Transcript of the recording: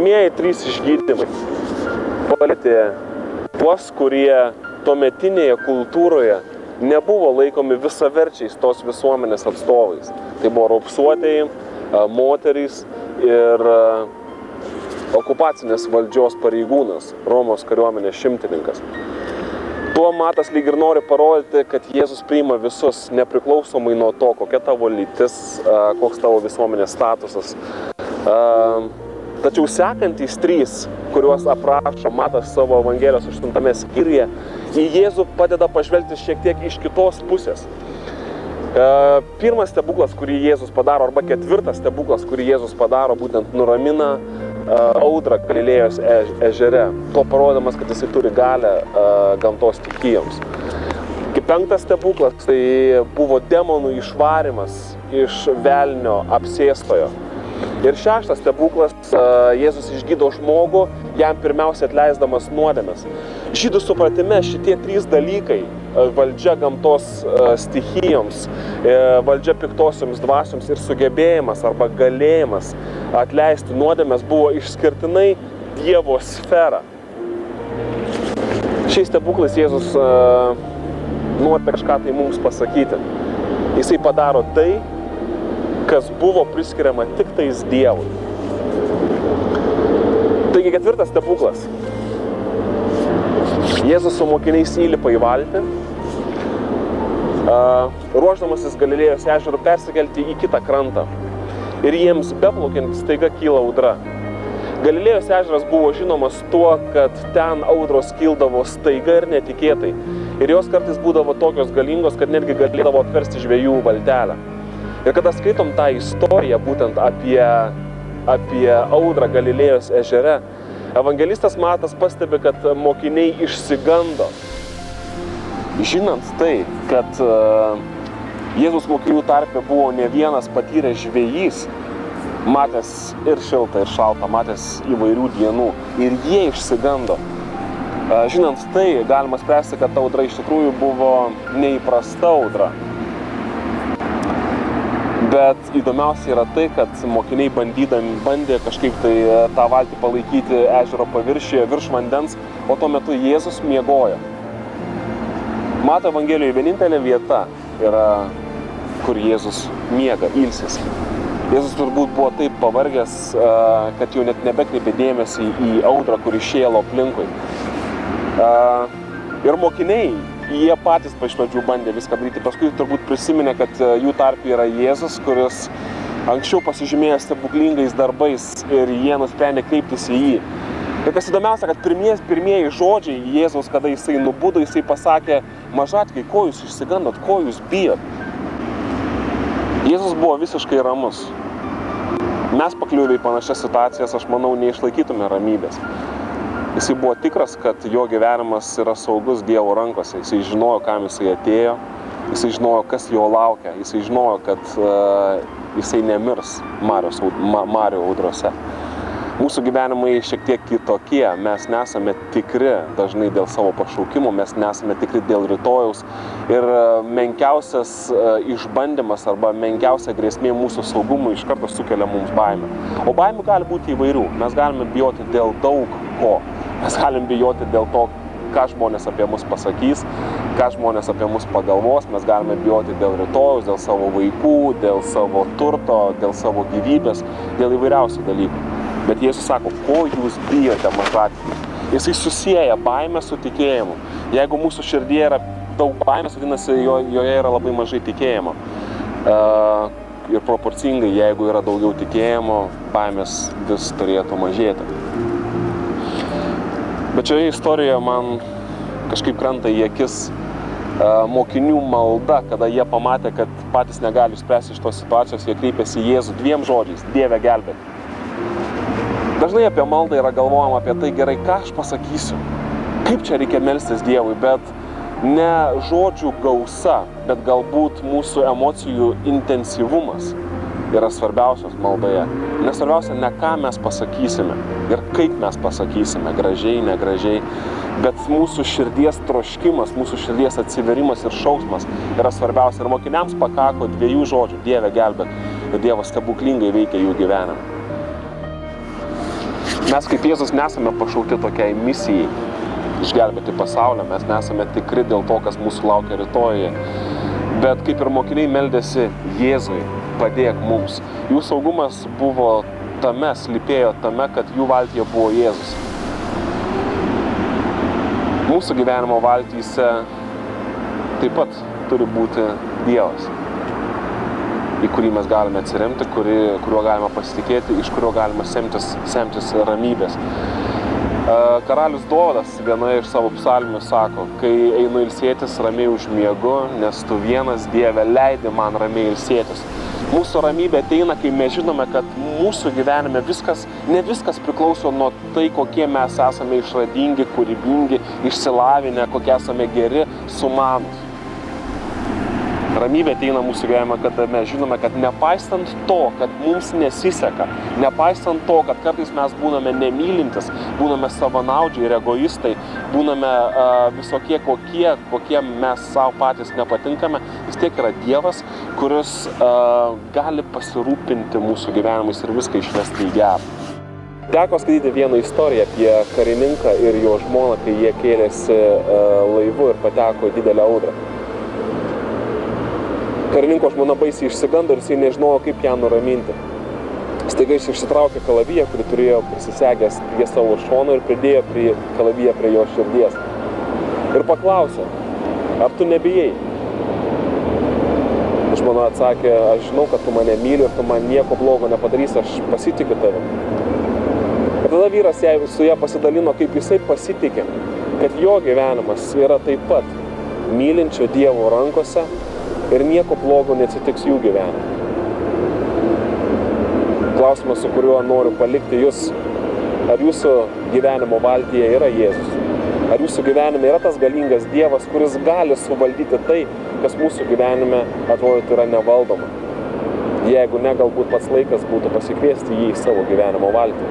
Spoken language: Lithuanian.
Pirmieji 3 išgydymai palietė tuos, kurie tuometinėje kultūroje nebuvo laikomi visaverčiais tos visuomenės atstovais. Tai buvo raupsuotieji, moterys ir okupacinės valdžios pareigūnas, Romos kariuomenės šimtininkas. Tuo Matas lyg ir nori parodyti, kad Jėzus priima visus, nepriklausomai nuo to, kokia tavo lytis, koks tavo visuomenės statusas. Tačiau sekantys 3, kuriuos aprašo Matas savo Evangelijos 8 skyriuje, į Jėzų padeda pažvelgti šiek tiek iš kitos pusės. Pirmas stebuklas, kurį Jėzus padaro, arba 4 stebuklas, kurį Jėzus padaro, būtent nuramina audrą Galilėjos ežere, to parodymas, kad jisai turi galią gamtos stichijoms. 5 stebuklas tai buvo demonų išvarimas iš velnio apsėstojo. Ir 6 stebuklas, Jėzus išgydo žmogų, jam pirmiausia atleisdamas nuodėmes. Žydų supratime šitie 3 dalykai, valdžia gamtos stichijoms, valdžia piktosioms dvasioms ir sugebėjimas arba galėjimas atleisti nuodėmes, buvo išskirtinai Dievo sfera. Šiais stebuklais Jėzus nori kažką tai mums pasakyti. Jisai padaro tai, kas buvo priskiriama tik tais Dievui. Taigi 4 stebuklas. Jėzus su mokiniais įlipa į valtį, ruošdamasis Galilėjos ežerų persikelti į kitą krantą. Ir jiems beplaukiant staiga kyla audra. Galilėjos ežeras buvo žinomas tuo, kad ten audros kildavo staiga ir netikėtai. Ir jos kartais būdavo tokios galingos, kad netgi galėdavo apversti žvejų valtelę. Ir kada skaitom tą istoriją būtent apie audrą Galilėjos ežere, evangelistas Matas pastebi, kad mokiniai išsigando. Žinant tai, kad Jėzus mokinių tarpe buvo ne vienas patyręs žvejys, matęs ir šiltą, ir šaltą, matęs įvairių dienų, ir jie išsigando. Žinant tai, galima spręsti, kad ta audra iš tikrųjų buvo neįprasta audra. Bet įdomiausia yra tai, kad mokiniai bandė kažkaip tai tą valtį palaikyti ežero paviršiuje virš vandens, o tuo metu Jėzus miegojo. Mato Evangelijoje vienintelė vieta yra, kur Jėzus miega, ilsisi. Jėzus turbūt buvo taip pavargęs, kad jau net nebekreipė dėmesį į audrą, kuri šėlo aplinkui. Ir mokiniai, jie patys iš pradžių bandė viską daryti, paskui turbūt prisiminė, kad jų tarpe yra Jėzus, kuris anksčiau pasižymėjo stebuklingais darbais ir jie nusprendė kreiptis į jį. Ir kas įdomiausia, kad pirmieji žodžiai Jėzaus, kada jisai nubudo, jisai pasakė: mažatkai, ko jūs išsigandot, ko jūs bijot? Jėzus buvo visiškai ramus. Mes pakliuvę į panašias situacijas, aš manau, neišlaikytume ramybės. Jisai buvo tikras, kad jo gyvenimas yra saugus Dievo rankose. Jisai žinojo, kam jisai atėjo, jisai žinojo, kas jo laukia, jisai žinojo, kad jisai nemirs Mario audrose. Mūsų gyvenimai šiek tiek kitokie, mes nesame tikri dažnai dėl savo pašaukimo, mes nesame tikri dėl rytojaus ir menkiausias išbandymas arba menkiausia grėsmė mūsų saugumui iš karto sukelia mums baimę. O baimių gali būti įvairių, mes galime bijoti dėl daug ko, mes galime bijoti dėl to, ką žmonės apie mus pasakys, ką žmonės apie mus pagalvos, mes galime bijoti dėl rytojaus, dėl savo vaikų, dėl savo turto, dėl savo gyvybės, dėl įvairiausių dalykų. Bet Jėzus sako, ko jūs bijote, mažatkai? Jisai susieja baimę su tikėjimu. Jeigu mūsų širdyje yra daug baimės, vadinasi, joje yra labai mažai tikėjimo. Ir proporcingai, jeigu yra daugiau tikėjimo, baimės vis turėtų mažėti. Bet šioje istorijoje man kažkaip krenta į akis mokinių malda, kada jie pamatė, kad patys negali išspręsti iš tos situacijos, jie kreipėsi į Jėzų 2 žodžiais: Dieve, gelbėk. Dažnai apie maldą yra galvojama apie tai, gerai, ką aš pasakysiu, kaip čia reikia melstis Dievui, bet ne žodžių gausa, bet galbūt mūsų emocijų intensyvumas yra svarbiausias maldoje. Nesvarbiausia ne ką mes pasakysime ir kaip mes pasakysime, gražiai, negražiai, bet mūsų širdies troškimas, mūsų širdies atsiverimas ir šauksmas yra svarbiausia. Ir mokiniams pakako 2 žodžių: Dieve, gelbėk, ir Dievas stebuklingai veikia jų gyvenimą. Mes kaip Jėzus nesame pašaukti tokiai misijai išgelbėti pasaulio, mes nesame tikri dėl to, kas mūsų laukia rytojuje. Bet kaip ir mokiniai meldėsi Jėzui, padėk mums. Jų saugumas buvo tame, slypėjo tame, kad jų valtyje buvo Jėzus. Mūsų gyvenimo valtyse taip pat turi būti Dievas, į kurį mes galime atsiremti, kuriuo galime pasitikėti, iš kurio galime semtis ramybės. Karalius Dovydas vienoje iš savo psalmių sako, kai einu ilsėtis, ramiai užmiegu, nes tu vienas, Dieve, leidi man ramiai ilsėtis. Mūsų ramybė ateina, kai mes žinome, kad mūsų gyvenime ne viskas priklauso nuo tai, kokie mes esame išradingi, kūrybingi, išsilavinę, kokie esame geri, sumanūs. Ramybė ateina mūsų gyvenime, kad mes žinome, kad nepaisant to, kad mums nesiseka, nepaisant to, kad kartais mes būname nemylintis, būname savanaudžiai ir egoistai, būname visokie kokie mes savo patys nepatinkame, vis tiek yra Dievas, kuris gali pasirūpinti mūsų gyvenimais ir viską išvesti į gerą. Teko skaityti vieną istoriją apie karininką ir jo žmoną, kai jie kėlėsi laivu ir pateko į didelę audrą. Karininko žmona baisiai išsigando ir jisai nežinojo, kaip ją nuraminti. Staiga jis išsitraukė kalaviją, kurį turėjo prisisegęs prie savo šono ir pridėjo kalaviją prie jo širdies. Ir paklausė, ar tu nebijai? Žmona atsakė, aš žinau, kad tu mane myli ir tu man nieko blogo nepadarysi, aš pasitikiu tavim. Ir tada vyras su ją pasidalino, kaip jisai pasitikė, kad jo gyvenimas yra taip pat mylinčio Dievo rankose ir nieko blogo neatsitiks jų gyvenime. Klausimas, su kuriuo noriu palikti jūs, ar jūsų gyvenimo valtyje yra Jėzus? Ar jūsų gyvenime yra tas galingas Dievas, kuris gali suvaldyti tai, kas mūsų gyvenime atrodytų yra nevaldoma? Jeigu ne, galbūt pats laikas būtų pasikviesti jį į savo gyvenimo valtį.